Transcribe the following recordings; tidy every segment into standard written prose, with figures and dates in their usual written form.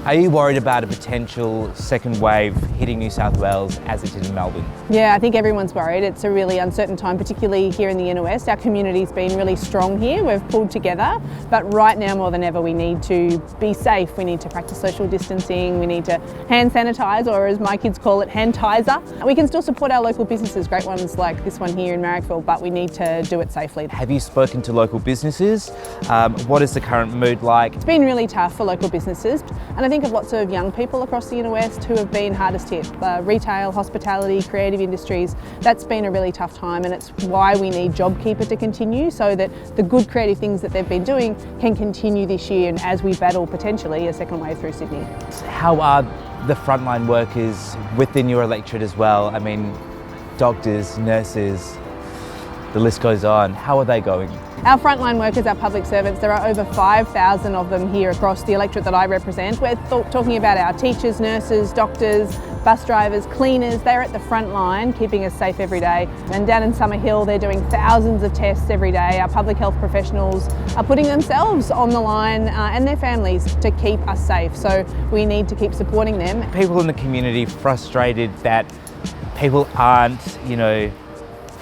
Are you worried about a potential second wave hitting New South Wales as it did in Melbourne? Yeah, I think everyone's worried. It's a really uncertain time, particularly here in the inner west. Our community's been really strong here. We've pulled together, but right now more than ever we need to be safe. We need to practice social distancing. We need to hand sanitise, or as my kids call it, hand-tizer. We can still support our local businesses, great ones like this one here in Marrickville, but we need to do it safely. Have you spoken to local businesses? What is the current mood like? It's been really tough for local businesses, and I think of lots of young people across the inner west who have been hardest hit. Retail, hospitality, creative industries, that's been a really tough time, and it's why we need JobKeeper to continue so that the good creative things that they've been doing can continue this year and as we battle potentially a second wave through Sydney. How are the frontline workers within your electorate as well? I mean, doctors, nurses, the list goes on. How are they going? Our frontline workers, our public servants, there are over 5,000 of them here across the electorate that I represent. We're talking about our teachers, nurses, doctors, bus drivers, cleaners. They're at the front line keeping us safe every day. And down in Summerhill, they're doing thousands of tests every day. Our public health professionals are putting themselves on the line and their families to keep us safe. So we need to keep supporting them. People in the community frustrated that people aren't,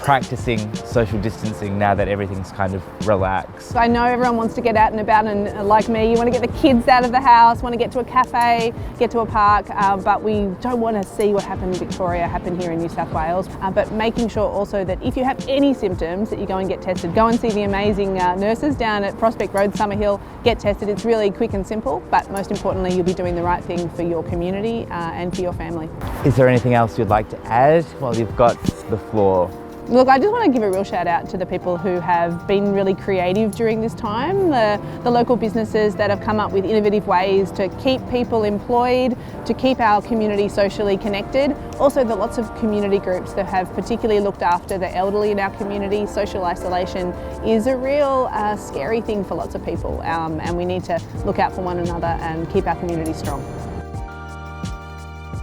practicing social distancing now that everything's kind of relaxed. I know everyone wants to get out and about, and like me, you want to get the kids out of the house, want to get to a cafe, get to a park, but we don't want to see what happened in Victoria happen here in New South Wales. But making sure also that if you have any symptoms that you go and get tested. Go and see the amazing nurses down at Prospect Road, Summerhill, get tested. It's really quick and simple, but most importantly, you'll be doing the right thing for your community and for your family. Is there anything else you'd like to add while you've got the floor? Look, I just want to give a real shout out to the people who have been really creative during this time, the local businesses that have come up with innovative ways to keep people employed, to keep our community socially connected. Also the lots of community groups that have particularly looked after the elderly in our community. Social isolation is a real scary thing for lots of people, and we need to look out for one another and keep our community strong.